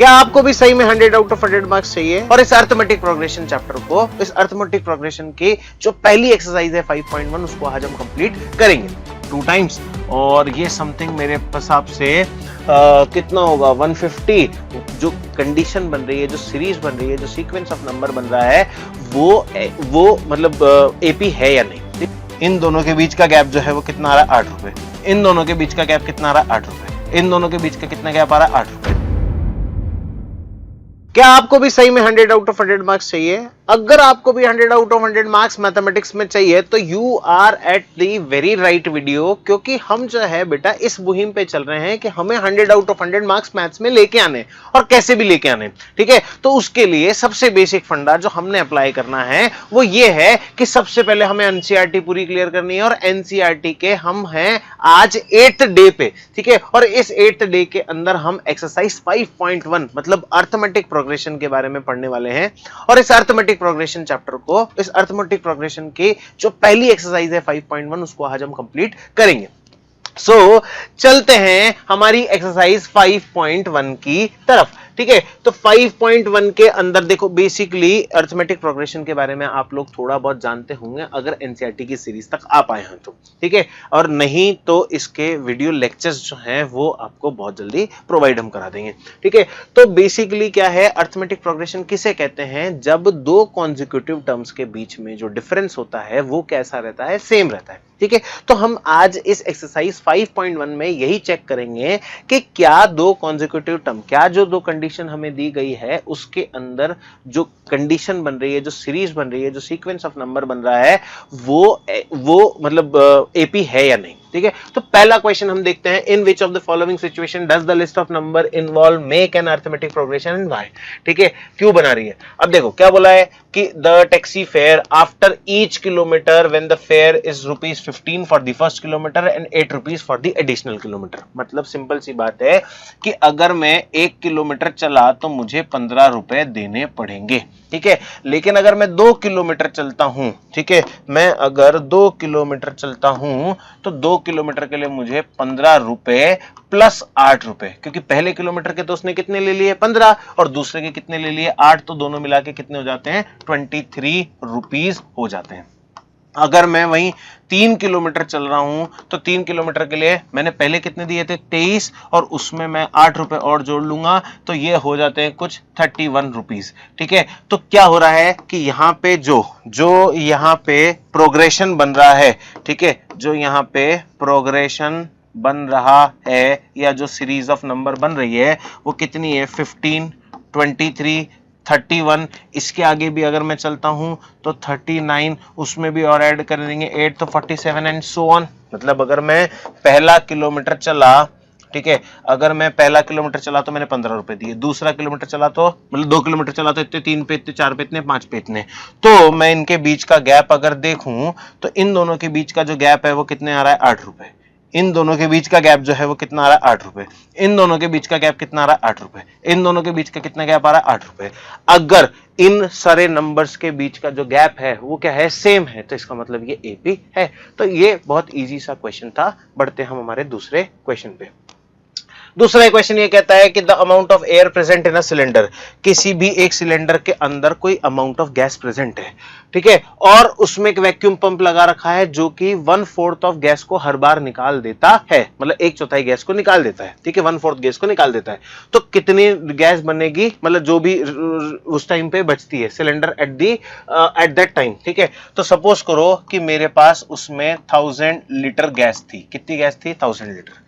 क्या आपको भी सही में 100 आउट ऑफ 100 मार्क्स चाहिए? और इस अर्थमेटिक प्रोग्रेशन चैप्टर को, इस अर्थमेटिक प्रोग्रेशन की जो पहली एक्सरसाइज है 5.1 उसको आज हम कंप्लीट करेंगे 2 टाइम्स। और ये समथिंग मेरे हिसाब से कितना होगा 150। जो कंडीशन बन रही है, जो सीरीज बन रही है, जो सीक्वेंस ऑफ नंबर बन रहा है वो मतलब एपी है या नहीं। इन दोनों के बीच का गैप जो है वो कितना आ रहा है 8 रुपए। इन दोनों के बीच का गैप कितना आ रहा है 8 रुपए। इन दोनों के बीच का कितना गैप आ रहा है 8 रुपए। क्या आपको भी सही में 100 आउट ऑफ 100 मार्क्स चाहिए? अगर आपको भी 100 आउट ऑफ 100 मार्क्स मैथमेटिक्स में चाहिए तो you are at the very right video, क्योंकि हम जो है बेटा इस मुहिम पे चल रहे हैं कि हमें 100 आउट ऑफ 100 मार्क्स मैथ्स में लेके आने और कैसे भी लेके आने। ठीक है, तो उसके लिए सबसे बेसिक फंडा जो हमने अप्लाई करना है वो ये है कि सबसे पहले हमें एनसीईआरटी पूरी क्लियर करनी है। और एनसीईआरटी के हम हैं आज 8th डे पे। ठीक है, और इस 8th डे के अंदर हम एक्सरसाइज 5.1 मतलब अर्थमेटिक प्रोग्रेशन के बारे में पढ़ने वाले हैं। और इस अर्थमेटिक प्रोग्रेशन चैप्टर को, इस अर्थमेटिक प्रोग्रेशन की जो पहली एक्सरसाइज है 5.1 उसको आज हम कंप्लीट करेंगे। चलते हैं हमारी एक्सरसाइज 5.1 की तरफ। ठीक है, तो 5.1 के अंदर देखो बेसिकली अर्थमेटिक प्रोग्रेशन के बारे में आप लोग थोड़ा बहुत जानते होंगे अगर एनसीईआरटी की सीरीज तक आ पाए हैं तो। ठीक है, और नहीं तो इसके वीडियो लेक्चर्स जो हैं वो आपको बहुत जल्दी प्रोवाइड हम करा देंगे। ठीक है, तो बेसिकली क्या है अर्थमेटिक प्रोग्रेशन किसे कहते हैं? जब दो कॉन्जिक्यूटिव टर्म्स के बीच में जो डिफरेंस होता है वो कैसा रहता है? सेम रहता है। ठीक है, तो हम आज इस एक्सरसाइज 5.1 में यही चेक करेंगे कि क्या दो कॉन्जिक्यूटिव टर्म, क्या जो दो कंडीशन हमें दी गई है उसके अंदर जो कंडीशन बन रही है, जो सीरीज बन रही है, जो सीक्वेंस ऑफ नंबर बन रहा है वो मतलब एपी है या नहीं। ठीक है, तो पहला क्वेश्चन हम देखते हैं, in which of the following situation does the list of number involve make an arithmetic progression and why. ठीक है, क्यों बना रही है? अब देखो क्या बोला है कि the taxi fare after each kilometre when the fair is ₹15 for the first kilometre and ₹8 for the additional kilometre. मतलब सिंपल सी बात है कि अगर मैं 1 किलोमीटर चला तो मुझे 15 रुपए देने पड़ेंगे। ठीक है, लेकिन अगर मैं 2 किलोमीटर चलता हूं, ठीक है, मैं अगर 2 किलोमीटर चलता हूं तो 2 किलोमीटर के लिए मुझे 15 रुपए प्लस 8 रुपए, क्योंकि पहले किलोमीटर के तो उसने कितने ले लिए 15 और दूसरे के कितने ले लिए 8, तो दोनों मिला के कितने हो जाते हैं 23 रुपीज हो जाते हैं। अगर मैं वहीं 3 किलोमीटर चल रहा हूं तो 3 किलोमीटर के लिए मैंने पहले कितने दिए थे 23 और उसमें मैं 8 रुपए और जोड़ लूंगा तो ये हो जाते हैं कुछ 31 रुपीज। ठीक है, तो क्या हो रहा है कि यहाँ पे जो यहाँ पे प्रोग्रेशन बन रहा है, ठीक है, जो यहाँ पे प्रोग्रेशन बन रहा है या जो सीरीज ऑफ नंबर बन रही है वो कितनी है 15, 23, 31, इसके आगे भी अगर मैं चलता हूं तो 39, उसमें भी और ऐड कर देंगे 8 तो 47 एंड सो ऑन। मतलब अगर मैं पहला किलोमीटर चला, ठीक है, अगर मैं पहला किलोमीटर चला तो मैंने 15 रुपए दिए, दूसरा किलोमीटर चला तो मतलब 2 किलोमीटर चला तो इतने, 3 पे इतने, 4 पे इतने, 5 पे इतने, तो मैं इनके बीच का गैप अगर देखूं तो इन दोनों के बीच का जो गैप है वो कितने आ रहा है 8 रुपए। इन दोनों के बीच का गैप जो है वो कितना आ रहा है 8 रुपए। इन दोनों के बीच का गैप कितना आ रहा है 8 रुपए। इन दोनों के बीच का कितना गैप आ रहा है 8 रुपए। अगर इन सारे नंबर्स के बीच का जो गैप है वो क्या है सेम है तो इसका मतलब ये एपी है। तो ये बहुत इजी सा क्वेश्चन था। बढ़ते हम हमारे दूसरे क्वेश्चन पे। दूसरा क्वेश्चन ये कहता है कि the amount of air present in a cylinder, किसी भी एक सिलेंडर के अंदर कोई अमाउंट ऑफ गैस प्रेजेंट है, ठीक है, और उसमें एक वैक्यूम पंप लगा रखा है जो कि 1/4 ऑफ गैस को हर बार निकाल देता है, मतलब 1/4 गैस को निकाल देता है, ठीक है, 1/4 गैस को निकाल देता है। तो कितनी गैस बनेगी, मतलब जो भी उस टाइम पे बचती है सिलेंडर एट दैट टाइम, ठीक है। तो सपोज करो कि मेरे पास उसमें 1000 लीटर गैस थी। कितनी गैस थी 1000 लीटर।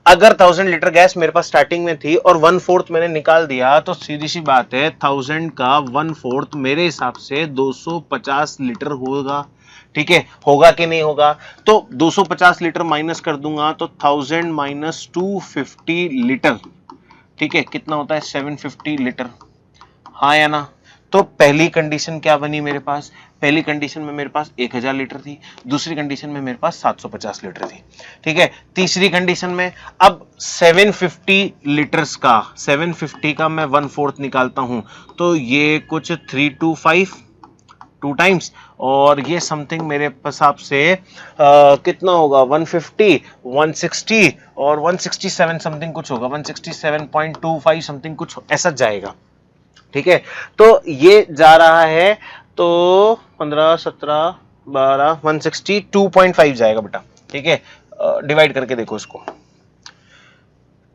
अगर 1000 लीटर गैस मेरे पास स्टार्टिंग में थी और 1/4 मैंने निकाल दिया तो सीधी सी बात है 1000 का 1/4 मेरे हिसाब से 250 लीटर होगा, ठीक है, होगा कि नहीं होगा। तो 250 लीटर माइनस कर दूंगा तो 1000 माइनस 250 लीटर, ठीक है, कितना होता है 750 लीटर, हाँ या ना। तो पहली कंडीशन क्या बनी मेरे पास, पहली कंडीशन में मेरे पास 1000 लीटर थी, दूसरी कंडीशन में मेरे पास 750 लीटर थी, ठीक है। तीसरी कंडीशन में अब 750 लीटर्स का 750 का मैं 1/4 निकालता हूं तो ये कुछ 325 2 टाइम्स, और ये समथिंग मेरे हिसाब से कितना होगा 150, 160 और 167 समथिंग कुछ होगा, 167.25 समथिंग कुछ ऐसा जाएगा। ठीक है, तो ये जा रहा है तो 15, 17, 12, 162.5 जाएगा बेटा। ठीक है, डिवाइड करके देखो इसको,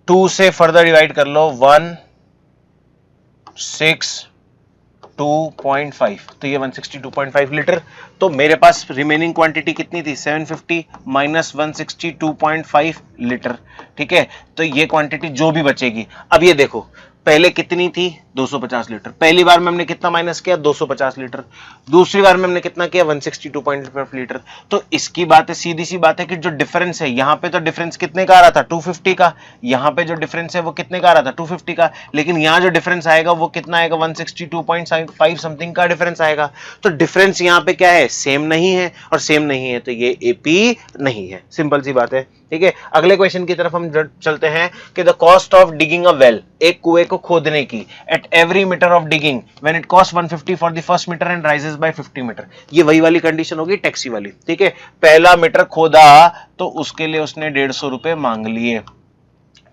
2 से फर्दर डिवाइड कर लो, 162.5, तो ये 162.5 लीटर। तो मेरे पास रिमेनिंग क्वांटिटी कितनी थी 750 माइनस 162.5 लीटर। ठीक है, तो ये क्वांटिटी जो भी बचेगी, अब ये देखो पहले कितनी थी 250 लीटर, पहली बार में हमने कितना माइनस किया 250 लीटर, दूसरी बार में हमने कितना किया 162.5 लीटर। तो इसकी बात है, सीधी सी बात है कि जो डिफरेंस है यहां पे, तो डिफरेंस कितने का आ रहा था 250 का, यहां पे जो डिफरेंस है वो कितने का आ रहा था 250 का, लेकिन यहां जो डिफरेंस आएगा वो कितना आएगा 162.5 समथिंग का डिफरेंस आएगा। तो डिफरेंस यहां पे क्या है, सेम नहीं है, और सेम नहीं है तो ये एपी नहीं है, सिंपल सी बात है। ठीक है, अगले क्वेश्चन की तरफ हम चलते हैं कि the cost of digging a well, एक कुएं को खोदने की, at every metre of digging when it cost 150 for the first metre and rises by 50 metre. ये वही वाली कंडीशन होगी टैक्सी वाली। ठीक है, पहला मीटर खोदा तो उसके लिए उसने 150 रुपए मांग लिए।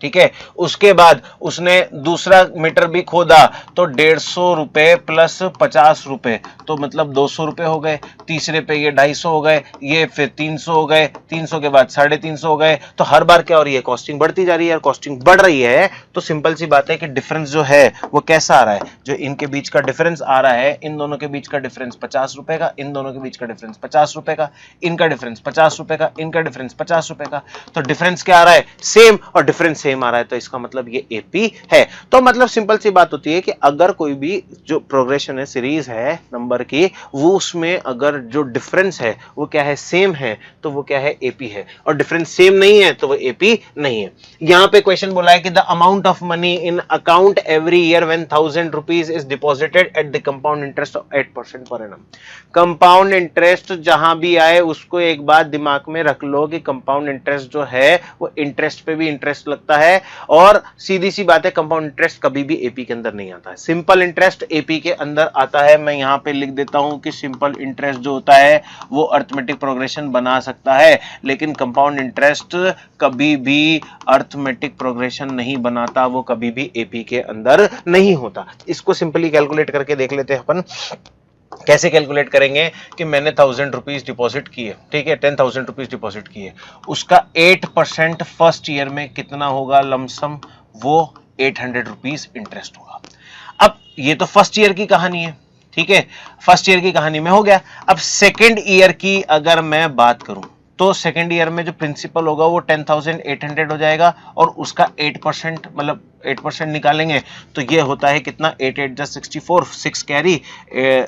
ठीक है, उसके बाद उसने दूसरा मीटर भी खोदा तो 150 रुपए प्लस 50 रुपए, तो मतलब 200 रुपए हो गए, तीसरे पे ये 250 हो गए, ये फिर 300 हो गए, 300 के बाद 350 हो गए। तो हर बार क्या हो रही है, कॉस्टिंग बढ़ती जा रही है, कॉस्टिंग बढ़ रही है। तो सिंपल सी बात है कि डिफरेंस जो है वो कैसा आ रहा है, जो इनके बीच का डिफरेंस आ रहा है, इन दोनों के बीच का डिफरेंस 50 रुपए का, इन दोनों के बीच का डिफरेंस 50 रुपए का, इनका डिफरेंस 50 रुपए का, इनका डिफरेंस 50 रुपए का। तो डिफरेंस क्या आ रहा है, सेम, और डिफरेंस सेम आ रहा है, तो इसका मतलब ये एपी है। तो मतलब सिंपल सी बात होती है कि अगर कोई भी जो प्रोग्रेशन है, सीरीज है नंबर की, वो उसमें अगर जो डिफरेंस है वो क्या है, सेम है, तो वो क्या है, एपी है, और डिफरेंस सेम नहीं है तो वो एपी नहीं है। यहां पे क्वेश्चन बोला है कि the amount of money in account every year when 1000 rupees is deposited at the compound interest of 8% per annum. Compound interest जहां भी आए उसको एक बात दिमाग में रख लो कि कंपाउंड इंटरेस्ट जो है वो इंटरेस्ट पे भी इंटरेस्ट लगता है, और सीधी सी बात है कंपाउंड इंटरेस्ट कभी भी एपी के अंदर नहीं आता है, सिंपल इंटरेस्ट एपी के अंदर आता है। मैं यहां पे लिख देता हूं कि सिंपल इंटरेस्ट जो होता है वो अर्थमेटिक प्रोग्रेशन बना सकता है, लेकिन कंपाउंड इंटरेस्ट कभी भी अर्थमेटिक प्रोग्रेशन नहीं बनाता, वो कभी भी एपी के अंदर नहीं होता। इसको सिंपली कैलकुलेट करके देख लेते हैं अपन। कैसे कैलकुलेट करेंगे कि मैंने 1000 रुपीज डिपॉजिट किए, ठीक है, 10,000 रुपीज डिपॉजिट किए, उसका 8% फर्स्ट ईयर में कितना होगा लमसम, वो 800 रुपीज इंटरेस्ट होगा। अब ये तो फर्स्ट ईयर की कहानी है, ठीक है, फर्स्ट ईयर की कहानी में हो गया। अब सेकेंड ईयर की अगर मैं बात करूं तो सेकेंड ईयर में जो प्रिंसिपल होगा वो 10,800 हो जाएगा, और उसका 8% मतलब 8% निकालेंगे तो ये होता है कितना, 8 8 जा 64, 6 कैरी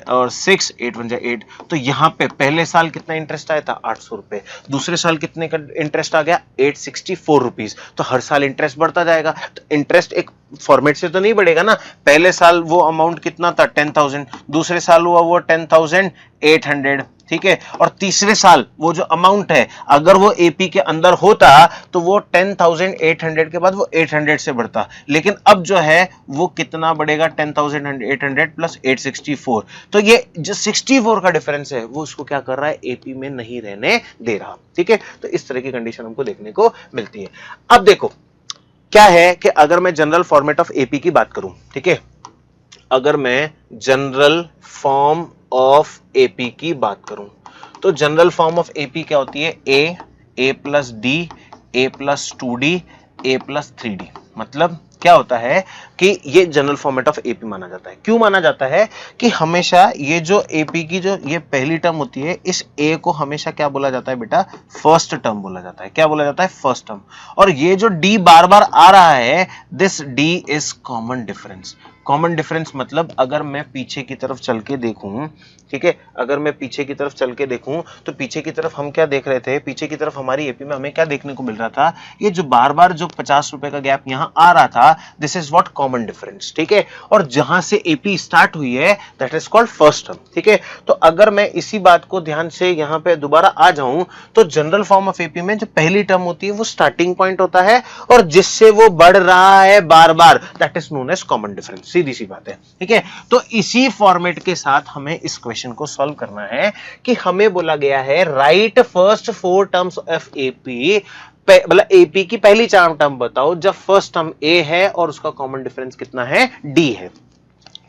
और 6 8 1 जा 8। तो यहाँ पे पहले साल कितना इंटरेस्ट आया था 800 रुपए, दूसरे साल कितने का इंटरेस्ट आ गया 864 रुपीज। तो हर साल इंटरेस्ट बढ़ता जाएगा। तो इंटरेस्ट एक फॉर्मेट से तो नहीं बढ़ेगा ना, पहले साल वो अमाउंट कितना था 10,000, दूसरे साल हुआ वो 10,800, ठीक है, और तीसरे साल वो जो अमाउंट है अगर वो एपी के अंदर होता तो वो 10,800 के बाद वो 800 से बढ़ता, लेकिन अब जो है वो कितना बढ़ेगा 10,800 प्लस 864। तो ये जो 64 का डिफरेंस है वो उसको क्या कर रहा है, एपी में नहीं रहने दे रहा। ठीक है, तो इस तरह की कंडीशन हमको देखने को मिलती है। अब देखो क्या है कि अगर मैं जनरल फॉर्मेट ऑफ एपी की बात करूं, ठीक है, अगर मैं जनरल फॉर्म ऑफ एपी की बात करूं तो जनरल फॉर्म ऑफ एपी क्या होती है, ए प्लस डी, ए प्लस 2d, ए प्लस 3d। मतलब क्या होता है कि ये जनरल फॉर्मेट ऑफ एपी माना जाता है। क्यों माना जाता है कि हमेशा ये जो एपी की जो ये पहली टर्म होती है, इस ए को हमेशा क्या बोला जाता है बेटा, फर्स्ट टर्म बोला जाता है। क्या बोला जाता है, फर्स्ट टर्म। और ये जो डी बार बार आ रहा है, this D is common difference. Common difference मतलब अगर मैं पीछे की तरफ चल के देखूं, ठीक है, अगर मैं पीछे की तरफ चल के देखूं तो पीछे की तरफ हम क्या देख रहे थे, पीछे की तरफ हमारी एपी में हमें क्या देखने को मिल रहा था, ये जो बार बार जो 50 रुपए का गैप यहां आ रहा था होगा, this is what common difference, ठीक है। और जहां से एपी स्टार्ट हुई है that is called first term, ठीक है। तो अगर मैं इसी बात को ध्यान से यहां पे दोबारा आ जाऊं तो जनरल फॉर्म ऑफ एपी में जो पहली टर्म होती है वो स्टार्टिंग पॉइंट होता है और जिससे वो बढ़ रहा है बार बार that is known as common difference, सीधी सी बात है, ठीक है। तो इसी फॉर्मेट के साथ हमें इस क्वेश्चन को सॉल्व करना है कि हमें बोला गया है right first 4 terms of AP, मतलब एपी की पहली 4 टर्म बताओ जब फर्स्ट टर्म ए है और उसका कॉमन डिफरेंस कितना है, डी है,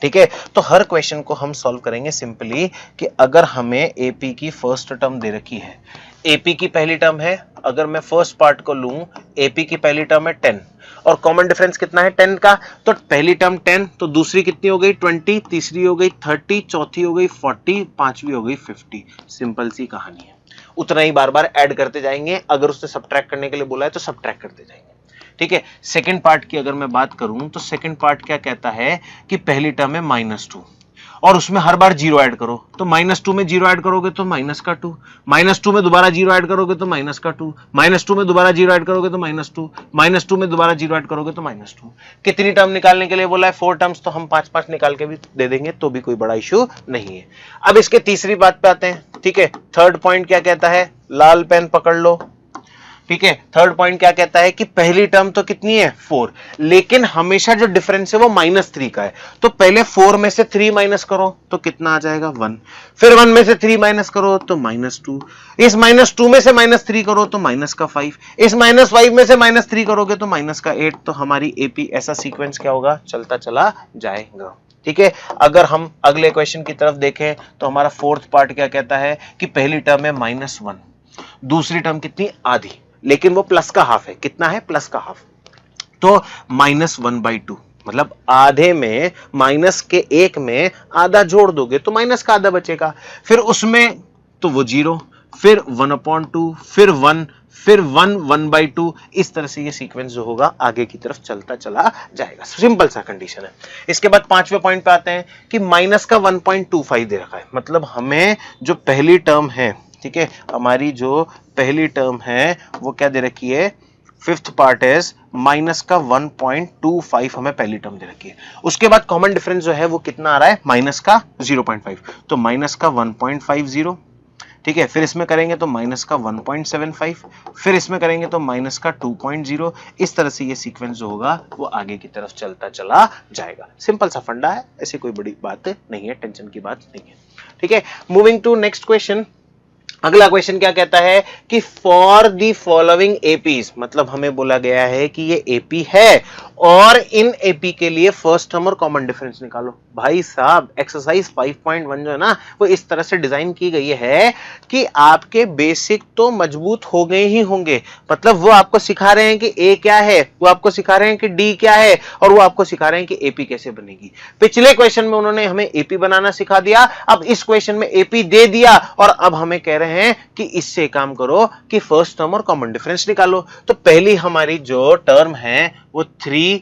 ठीक है। तो हर क्वेश्चन को हम सॉल्व करेंगे सिंपली कि अगर हमें एपी की फर्स्ट टर्म दे रखी है, एपी की पहली टर्म है, अगर मैं फर्स्ट पार्ट को लूं, एपी की पहली टर्म है 10 और कॉमन डिफरेंस कितना है 10 का, तो पहली टर्म 10, तो दूसरी कितनी हो गई 20, तीसरी हो गई 30, चौथी हो गई 40, पांचवी हो गई 50। सिंपल सी कहानी है, उतना ही बार बार ऐड करते जाएंगे, अगर उससे सब्ट्रैक्ट करने के लिए बोला है तो सब्ट्रैक्ट करते जाएंगे, ठीक है। सेकंड पार्ट की अगर मैं बात करूं तो सेकंड पार्ट क्या कहता है कि पहली टर्म है -2 और उसमें हर बार 0 ऐड करो, तो -2 में 0 ऐड करोगे तो माइनस का 2, -2 में दोबारा 0 ऐड करोगे तो माइनस का 2, -2 में दोबारा 0 ऐड करोगे तो -2, -2 में दोबारा 0 ऐड करोगे तो -2। कितनी टर्म निकालने के लिए बोला है, 4 टर्म्स, तो हम 5-5 निकाल के भी दे देंगे तो भी कोई बड़ा इश्यू नहीं है। अब इसके तीसरी बात पे आते हैं, ठीक है। थर्ड पॉइंट क्या कहता है, लाल पेन पकड़ लो, ठीक है। थर्ड पॉइंट क्या कहता है कि पहली टर्म तो कितनी है 4, लेकिन हमेशा जो डिफरेंस है वो -3 का है, तो पहले 4 में से 3 माइनस करो तो कितना आ जाएगा 1, फिर 1 में से 3 माइनस करो तो -2, इस -2 में से -3 करो तो -5, इस -5 में से -3 करोगे तो -8। तो हमारी एपी ऐसा सीक्वेंस क्या होगा, चलता चला जाएगा, ठीक है। अगर हम अगले क्वेश्चन की तरफ देखें तो हमारा फोर्थ पार्ट क्या कहता है कि पहली टर्म है -1, दूसरी टर्म कितनी, आधी, लेकिन वो प्लस का हाफ है, कितना है, प्लस का हाफ, तो -1/2, मतलब आधे में माइनस के 1 में आधा जोड़ दोगे तो माइनस का आधा बचेगा, फिर उसमें तो वो 0, फिर 1/2, फिर 1, फिर 1/2, इस तरह से ये सीक्वेंस जो होगा आगे की तरफ चलता चला जाएगा। सिंपल सा कंडीशन है। इसके बाद पांचवें पॉइंट पे आते हैं कि माइनस का 1.25 दे रखा है, मतलब हमें जो पहली टर्म है, ठीक है, हमारी जो पहली टर्म है वो क्या दे रखी है, फिफ्थ पार्ट इज माइनस का 1.25 हमें पहली टर्म दे रखी है। उसके बाद कॉमन डिफरेंस जो है वो कितना आ रहा है, माइनस का 0.5, तो माइनस का 1.50, ठीक है। फिर इसमें करेंगे तो माइनस का 1.75, फिर इसमें करेंगे तो माइनस का 2.0, इस तरह से ये सीक्वेंस जो होगा वो आगे की तरफ चलता चला जाएगा। सिंपल सा फंडा है, ऐसी कोई बड़ी बात नहीं है, टेंशन की बात नहीं है, ठीक है। Moving to next question. अगला क्वेश्चन क्या कहता है कि फॉर द फॉलोइंग एपीज, मतलब हमें बोला गया है कि ये एपी है और इन एपी के लिए फर्स्ट टर्म और कॉमन डिफरेंस निकालो। भाई साहब एक्सरसाइज 5.1 जो है ना वो इस तरह से डिजाइन की गई है कि आपके बेसिक तो मजबूत हो गए ही होंगे, मतलब वो आपको सिखा रहे हैं कि ए क्या है, वो आपको सिखा रहे हैं कि डी क्या है, और वो आपको सिखा रहे हैं कि एपी कैसे बनेगी। पिछले क्वेश्चन में उन्होंने हमें एपी बनाना सिखा दिया, अब इस क्वेश्चन में एपी दे दिया और अब हमें कह रहे हैं कि इससे काम करो कि फर्स्ट टर्म और कॉमन डिफरेंस निकालो। तो पहली हमारी जो टर्म है वो 3,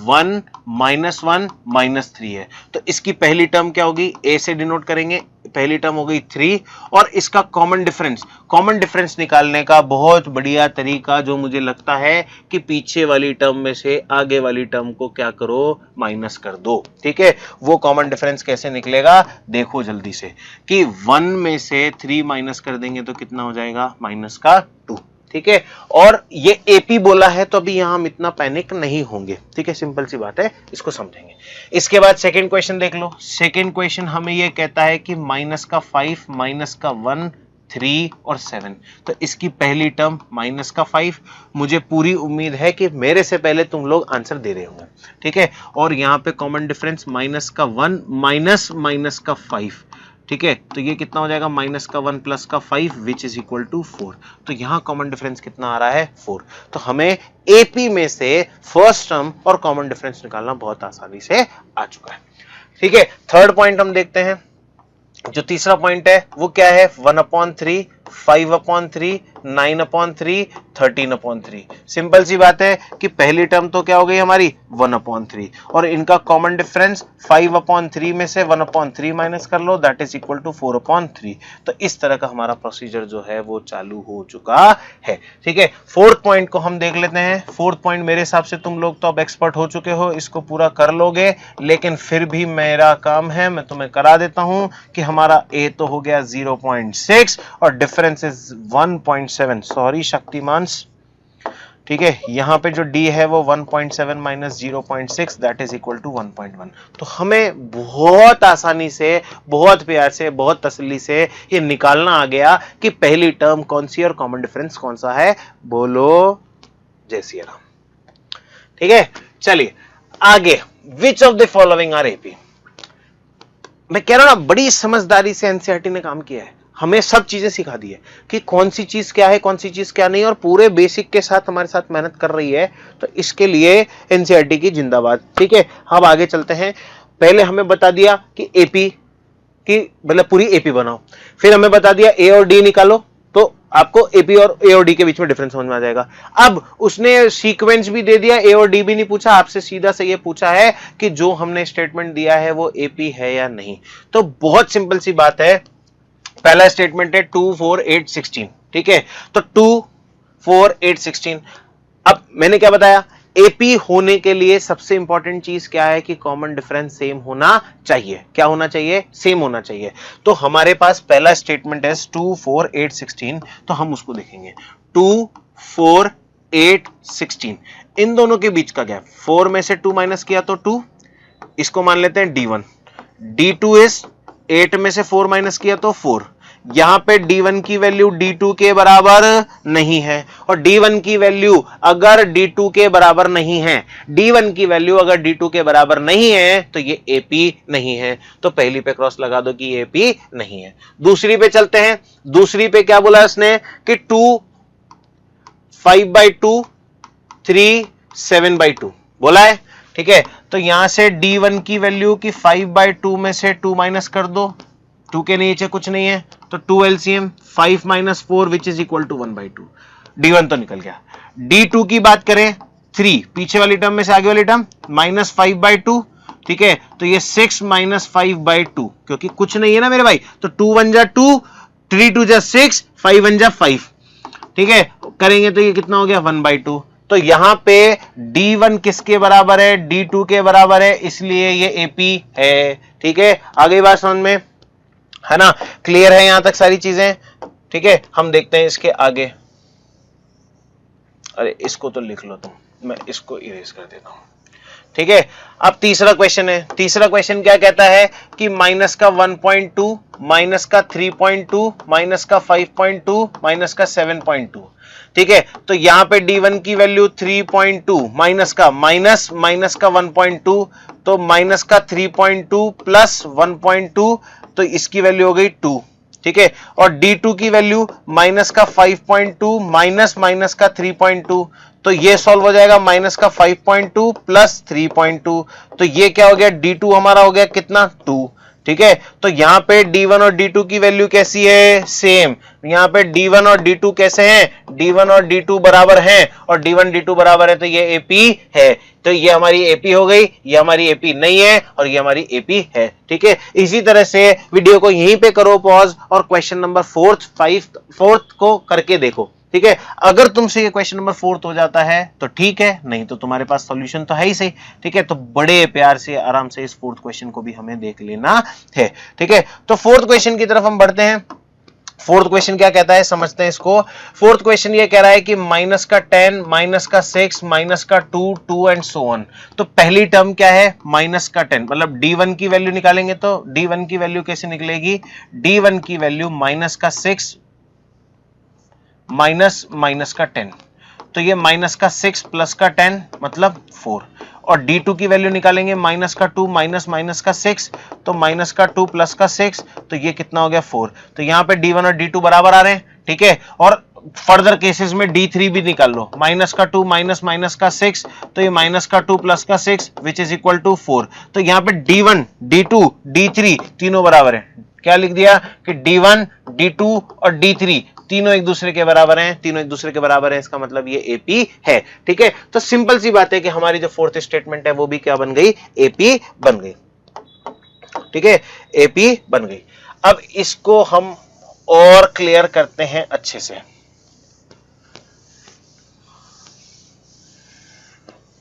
1, -1, -3 है, तो इसकी पहली टर्म क्या होगी, ए से डिनोट करेंगे, पहली टर्म हो गई 3, और इसका कॉमन डिफरेंस निकालने का बहुत बढ़िया तरीका जो मुझे लगता है कि पीछे वाली टर्म में से आगे वाली टर्म को क्या करो, माइनस कर दो, ठीक है। वो कॉमन डिफरेंस कैसे निकलेगा, देखो जल्दी से कि 1 में से 3 माइनस कर देंगे तो कितना हो जाएगा, माइनस का 2, ठीक है। और ये एपी बोला है तो अभी यहां हम इतना पैनिक नहीं होंगे, ठीक है, सिंपल सी बात है, इसको समझेंगे। इसके बाद सेकंड क्वेश्चन देख लो। सेकंड क्वेश्चन हमें ये कहता है कि माइनस का 5, माइनस का 1, 3 और 7, तो इसकी पहली टर्म माइनस का 5, मुझे पूरी उम्मीद है कि मेरे से पहले तुम लोग आंसर दे रहे होंगे, ठीक है। और यहां पे कॉमन डिफरेंस माइनस का 1 माइनस का 5, ठीक है, तो ये कितना हो जाएगा, माइनस का 1 प्लस का 5 विच इज इक्वल टू 4, तो यहां कॉमन डिफरेंस कितना आ रहा है, 4। तो हमें एपी में से फर्स्ट टर्म और कॉमन डिफरेंस निकालना बहुत आसानी से आ चुका है, ठीक है। थर्ड पॉइंट हम देखते हैं, जो तीसरा पॉइंट है वो क्या है, 1/3, 5/3, 9/3, 13/3। सिंपल सी बात है कि पहली टर्म तो क्या हो गई हमारी 1/3 और इनका कॉमन डिफरेंस 5/3 में से 1/3 माइनस कर लो, दैट इज इक्वल टू 4/3। तो इस तरह का हमारा प्रोसीजर जो है वो चालू हो चुका है। ठीक है, फोर्थ पॉइंट को हम देख लेते हैं। फोर्थ पॉइंट मेरे हिसाब से तुम लोग तो अब एक्सपर्ट हो चुके हो, इसको पूरा कर लोगे, लेकिन फिर भी मेरा काम है, मैं तुम्हें करा देता हूं कि हमारा ए तो हो गया 0.6 और डिफरेंस इज 1.7। सॉरी शक्तिमान, ठीक है, यहां पे जो d है वो 1.7 minus 0.6 that is equal to 1.1। तो हमें बहुत आसानी से, बहुत प्यार से, बहुत तसल्ली से ये निकालना आ गया कि पहली टर्म कौन सी और कॉमन डिफरेंस कौन सा है। बोलो जय सिया राम। ठीक है, चलिए आगे, which of the following are AP. मैं कह रहा हूं ना, बड़ी समझदारी से एनसीईआरटी ने काम किया है, हमें सब चीजें सिखा दी है कि कौन सी चीज क्या है, कौन सी चीज क्या नहीं, और पूरे बेसिक के साथ हमारे साथ मेहनत कर रही है। तो इसके लिए एनसीईआरटी की जिंदाबाद। ठीक है, अब आगे चलते हैं। पहले हमें बता दिया कि एपी की मतलब पूरी एपी बनाओ, फिर हमें बता दिया ए और डी निकालो, तो आपको एपी और ए और डी के बीच में डिफरेंस समझ में आ जाएगा। अब उसने सीक्वेंस भी दे दिया, ए और डी भी नहीं पूछा, आपसे सीधा से ये पूछा है कि जो हमने स्टेटमेंट दिया है वो एपी है या नहीं। तो बहुत सिंपल सी बात है, पहला स्टेटमेंट है 2 4 8 16। ठीक है, तो 2 4 8 16। अब मैंने क्या बताया, एपी होने के लिए सबसे इंपॉर्टेंट चीज क्या है कि कॉमन डिफरेंस सेम होना चाहिए। क्या होना चाहिए? सेम होना चाहिए। तो हमारे पास पहला स्टेटमेंट है 2 4 8 16, तो हम उसको देखेंगे। 2 4 8 16, इन दोनों के बीच का गैप, 4 में से 2 माइनस किया तो 2, इसको मान लेते हैं D1। D2 इज 8 में से 4 माइनस किया तो 4। यहां पे D1 की वैल्यू D2 के बराबर नहीं है, और D1 की वैल्यू अगर D2 के बराबर नहीं है, D1 की वैल्यू अगर D2 के बराबर नहीं है तो ये AP नहीं है। तो पहली पे क्रॉस लगा दो कि ये AP नहीं है। दूसरी पे चलते हैं। दूसरी पे क्या बोला उसने कि 2 5/2 3 7/2 बोला है। ठीक है, तो यहां से D1 की वैल्यू की 5/2 में से 2 माइनस कर दो, 2 के नीचे कुछ नहीं है, तो 2 LCM 5 minus 4 which is equal to 1/2। D1 तो निकल गया। D2 की बात करें, 3 पीछे वाली टर्म में से आगे वाली टर्म माइनस 5/2। ठीक है, तो ये 6 माइनस 5/2, क्योंकि कुछ नहीं है ना मेरे भाई, तो 2 1 जा 2, 3 2 जा 6, 5 1 जा 5। ठीक है, करेंगे तो ये कितना हो गया 1/2। तो यहां पे D1 किसके बराबर है? D2 के बराबर है, इसलिए ये AP है। ठीक है, आगे बात समझ में है ना? क्लियर है यहां तक सारी चीजें? ठीक है, हम देखते हैं इसके आगे। अरे इसको तो लिख लो तुम, मैं इसको इरेज कर देता हूं। ठीक है, अब तीसरा क्वेश्चन है। तीसरा क्वेश्चन क्या कहता है कि माइनस का 1.2, माइनस का 3.2, माइनस का 5.2, माइनस का 7.2। ठीक है, तो यहां पे D1 की वैल्यू 3.2, माइनस का माइनस माइनस का 1.2, तो माइनस का 3.2 प्लस 1.2, तो इसकी वैल्यू हो गई 2। ठीक है, और D2 की वैल्यू माइनस का 5.2 माइनस माइनस का 3.2, तो ये सॉल्व हो जाएगा, माइनस का 5.2 प्लस 3.2, तो ये क्या हो गया, D2 हमारा हो गया कितना 2। ठीक है, तो यहां पे D1 और D2 की वैल्यू कैसी है? सेम। यहां पे D1 और D2 कैसे हैं? D1 और D2 बराबर हैं, और D1 D2 बराबर है, तो ये AP है। तो ये हमारी AP हो गई, ये हमारी AP नहीं है, और ये हमारी AP है। ठीक है, इसी तरह से वीडियो को यहीं पे करो पॉज, और क्वेश्चन नंबर फोर्थ को करके देखो। ठीक है, अगर तुमसे ये क्वेश्चन नंबर 4 हो जाता है तो ठीक है, नहीं तो तुम्हारे पास सॉल्यूशन तो है ही सही। ठीक है, तो बड़े प्यार से आराम से इस 4th क्वेश्चन को भी हमें देख लेना है। ठीक है, तो 4th क्वेश्चन की तरफ हम बढ़ते हैं। 4th क्वेश्चन क्या कहता है, समझते हैं इसको। 4th क्वेश्चन ये कह रहा है कि माइनस का 10, माइनस का 6, माइनस का 2, 2 एंड सो ऑन। तो पहली टर्म क्या है? माइनस का 10, मतलब D1 की वैल्यू निकालेंगे तो D1 की वैल्यू कैसे निकलेगी? D1 की वैल्यू माइनस का 6 माइनस माइनस का 10, तो ये माइनस का 6 प्लस का 10 मतलब 4। और D2 की वैल्यू निकालेंगे, माइनस का 2 माइनस माइनस का 6, तो माइनस का 2 प्लस का 6, तो ये कितना हो गया 4। तो यहां पे D1 और D2 बराबर आ रहे हैं। ठीक है, और फर्दर केसेस में D3 भी निकाल लो, माइनस का 2 माइनस माइनस का 6, तो ये माइनस का 2 प्लस का 6 विच इज इक्वल टू 4। तो यहां पे D1 D2 D3 तीनों बराबर है। क्या लिख दिया कि D1 D2 और D3 तीनों एक दूसरे के बराबर हैं, तीनों एक दूसरे के बराबर हैं, इसका मतलब ये एपी है। ठीक है, तो सिंपल सी बात है कि हमारी जो फोर्थ स्टेटमेंट है वो भी क्या बन गई, एपी बन गई। ठीक है, एपी बन गई। अब इसको हम और क्लियर करते हैं अच्छे से।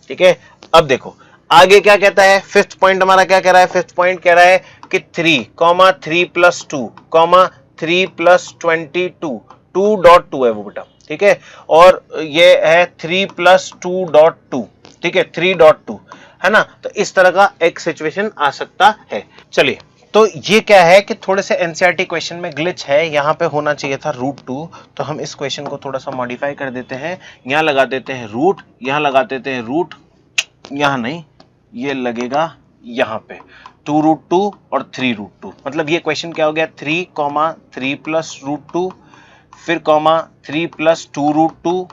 ठीक है, अब देखो आगे क्या कहता है, फिफ्थ पॉइंट हमारा क्या कह रहा है, फिफ्थ पॉइंट कह रहा है कि 3, 3+2, 3+22, 2.2 है वो बेटा। ठीक है, और ये है 3+2.2, ठीक है 3.2 है ना। तो इस तरह का एक सिचुएशन आ सकता है। चलिए, तो ये क्या है कि थोड़े से एनसीईआरटी क्वेश्चन में ग्लिच है, यहां पे होना चाहिए था √2, तो हम इस क्वेश्चन को थोड़ा सा मॉडिफाई कर देते हैं, यहां लगा देते हैं रूट, यहां लगा देते हैं रूट, यहां नहीं, ये लगेगा यहां पे 2√2 और 3√2, मतलब ये क्वेश्चन क्या हो गया, 3, 3+√2, फिर 3+2√2,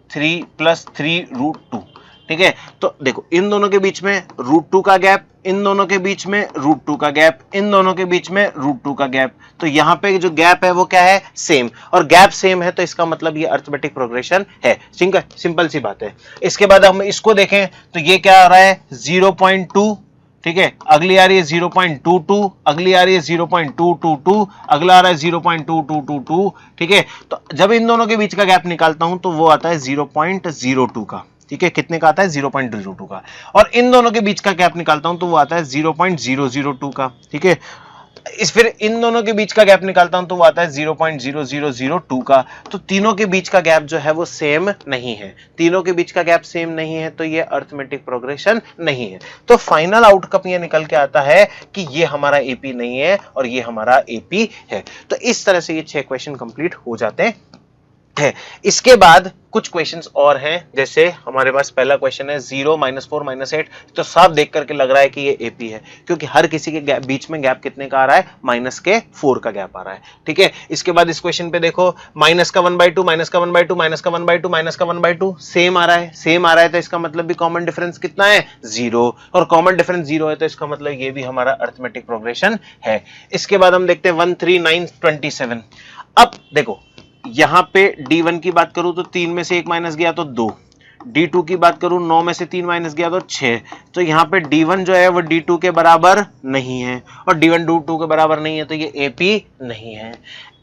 3+3√2। ठीक है, तो देखो इन दोनों के बीच में √2 का गैप, इन दोनों के बीच में √2 का गैप, इन दोनों के बीच में √2 का गैप, तो यहां पे जो गैप है वो क्या है, सेम, और गैप सेम है तो इसका मतलब ये अरिथमेटिक प्रोग्रेशन है। सिंपल सी बात है। इसके बाद हम इसको देखें तो ये क्या आ रहा है, 0.2, ठीक है, अगली आ रही है 0.22, अगली आ रही है 0.222, अगला आ रहा है 0.2222। ठीक है, तो जब इन दोनों के बीच का गैप निकालता हूं तो वो आता है 0.02 का। ठीक है, कितने का आता है, 0.02 का, और इन दोनों के बीच का गैप निकालता हूं तो वो आता है 0.002 का। ठीक है, फिर इन दोनों के बीच का गैप निकालता हूं तो वो आता है 0.0002 का। तो तीनों के बीच का गैप जो है वो सेम नहीं है, तीनों के बीच का गैप सेम नहीं है, तो ये अरिथमेटिक प्रोग्रेशन नहीं है। तो फाइनल आउटकम ये निकल के आता है कि ये हमारा एपी नहीं है और ये हमारा एपी है। तो इस तरह से ये 6 क्वेश्चन कंप्लीट हो जाते हैं। इसके बाद कुछ क्वेश्चंस और हैं, जैसे हमारे पास पहला क्वेश्चन है 0, -4, -8, तो साफ देख करके लग रहा है कि ये एपी है, क्योंकि हर किसी के बीच में गैप कितने का आ रहा है, -4 का गैप आ रहा है। ठीक है, इसके बाद इस क्वेश्चन पे देखो -1/2, -1/2, -1/2, -1/2 सेम आ रहा है, सेम आ रहा है, तो इसका मतलब भी कॉमन डिफरेंस कितना है, 0, और कॉमन डिफरेंस 0 है तो इसका मतलब ये भी हमारा अरिथमेटिक प्रोग्रेशन है। इसके बाद हम देखते हैं 1, 3, 9, 27। अब देखो यहां पे D1 की बात करूं तो 3 में से 1 माइनस गया तो 2, D2 की बात करूं 9 में से 3 माइनस गया तो 6, तो यहां पे D1 जो है वो D2 के बराबर नहीं है, और D1 D2 के बराबर नहीं है, तो ये AP नहीं है।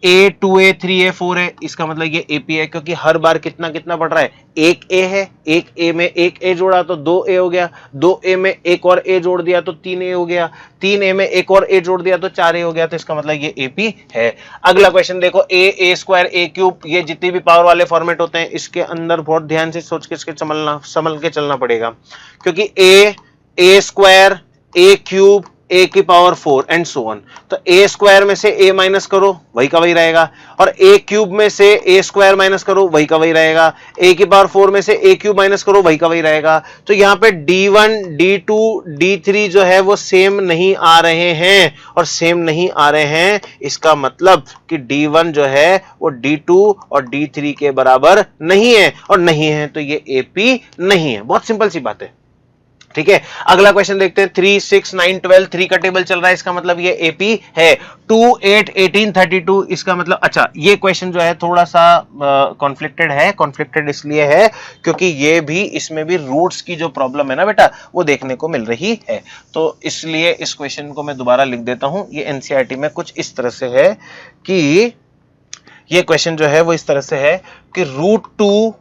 A 2A 3A 4 है, इसका मतलब ये AP है, क्योंकि हर बार कितना कितना बढ़ रहा है, एक A है, एक A में एक A जोड़ा तो 2A हो गया, 2A में एक और A जोड़ दिया तो 3A हो गया, 3A में एक और A जोड़ दिया तो 4A हो गया, तो इसका मतलब ये AP है। अगला क्वेश्चन देखो, A स्क्वायर A क्यूब, ये जितनी भी पावर वाले फॉर्मेट होते हैं इसके अंदर बहुत ध्यान से सोच के इसके संभल के चलना पड़ेगा, क्योंकि A square A cube A की पावर 4 एंड सो ऑन, तो A स्क्वायर में से A माइनस करो वही का वही रहेगा, और A क्यूब में से A स्क्वायर माइनस करो वही का वही रहेगा, A की पावर 4 में से A क्यूब माइनस करो वही का वही रहेगा। तो यहाँ पे D1 D2 D3 जो है वो सेम नहीं आ रहे हैं, और सेम नहीं आ रहे हैं इसका मतलब कि D1 जो है वो D2 और D3 के बराबर नहीं है, और नहीं है तो ये AP नहीं है। बहुत सिंपल सी बात है। ठीक है, अगला क्वेश्चन देखते हैं 3, 6, 9, 12, 3 का टेबल चल रहा है, इसका मतलब ये एपी है। 2, 8, 18, 32, इसका मतलब, अच्छा ये क्वेश्चन जो है थोड़ा सा कॉन्फ्लिक्टेड है, कॉन्फ्लिक्टेड इसलिए है क्योंकि ये भी, इसमें भी रूट्स की जो प्रॉब्लम है ना बेटा वो देखने को मिल रही है, तो इसलिए इस क्वेश्चन को मैं दोबारा लिख देता हूं। ये एनसीईआरटी में कुछ इस तरह से है कि ये क्वेश्चन जो है वो इस तरह से है कि √2,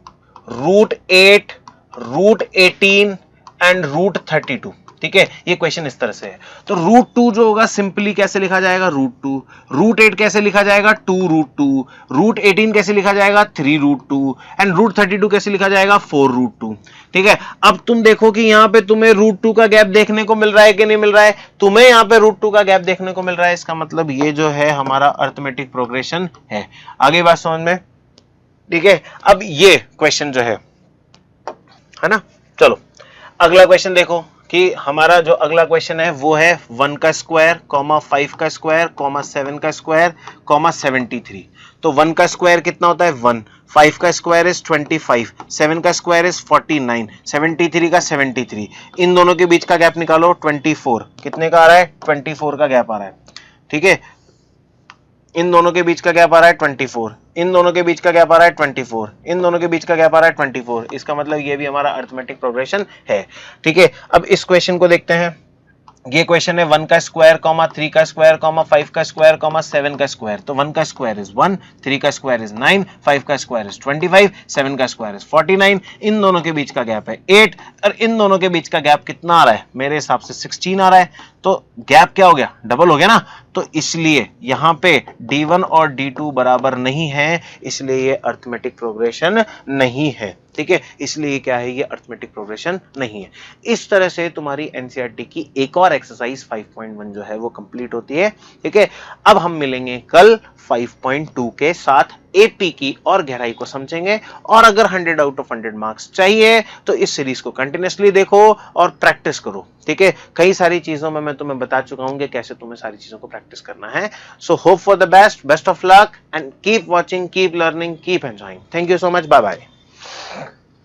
√8, √18 एंड √32। ठीक है, ये क्वेश्चन इस तरह से है। तो √2 जो होगा सिंपली कैसे लिखा जाएगा, √2, √8 कैसे लिखा जाएगा, 2√2, √18 कैसे लिखा जाएगा, 3√2, एंड √32 कैसे लिखा जाएगा, 4√2। ठीक है, अब तुम देखो कि यहां पे तुम्हें √2 का गैप देखने को मिल रहा है कि नहीं मिल रहा है, तुम्हें यहां पे √2 का गैप देखने को मिल रहा है, इसका मतलब ये जो है हमारा अरिथमेटिक प्रोग्रेशन है। आगे बात समझ में? ठीक है, अब ये क्वेश्चन जो है ना, चलो अगला क्वेश्चन देखो कि हमारा जो अगला क्वेश्चन है वो है 1 का स्क्वायर, 5 का स्क्वायर, 7 का स्क्वायर, 73। तो 1 का स्क्वायर कितना होता है, 1, 5 का स्क्वायर इज 25, 7 का स्क्वायर इज 49, 73 का 73, इन दोनों के बीच का गैप निकालो 24, कितने का आ रहा है, 24 का गैप आ रहा है। ठीक है, इन दोनों के बीच का गैप आ रहा है 24, इन दोनों के बीच का गैप आ रहा है 24, इन दोनों के बीच का गैप आ रहा है 24, इसका मतलब ये भी हमारा अरिथमेटिक प्रोग्रेशन है। ठीक है, अब इस क्वेश्चन को देखते हैं। ये क्वेश्चन है 1 का स्क्वायर कॉमा 3 का स्क्वायर कॉमा 5 का स्क्वायर कॉमा 7 का स्क्वायर। तो 1 का स्क्वायर इज 1, 3 का स्क्वायर इज 9, 5 का स्क्वायर इज 25, 7 का स्क्वायर इज 49। इन दोनों के बीच का गैप है 8 और इन दोनों के बीच का गैप कितना आ रहा है? मेरे हिसाब से 16 आ रहा है। तो गैप क्या हो गया? डबल हो गया ना। तो इसलिए यहां पे D1 और D2 बराबर नहीं है, इसलिए ये अरिथमेटिक प्रोग्रेशन नहीं है। ठीक है, इसलिए क्या है? ये अरिथमेटिक प्रोग्रेशन नहीं है। इस तरह से तुम्हारी एनसीईआरटी की एक और एक्सरसाइज 5.1 जो है वो कंप्लीट होती है। ठीक है, अब हम मिलेंगे कल 5.2 के साथ। एपी की और गहराई को समझेंगे, और अगर 100 आउट ऑफ 100 मार्क्स चाहिए तो इस सीरीज को कंटिन्यूअसली देखो और प्रैक्टिस करो। ठीक है, कई सारी चीजों में मैं तुम्हें बता चुका हूं कि कैसे तुम्हें सारी चीजों को प्रैक्टिस करना है। So hope for the best, best of luck and keep watching, keep learning, keep enjoying. Thank you so much, bye bye.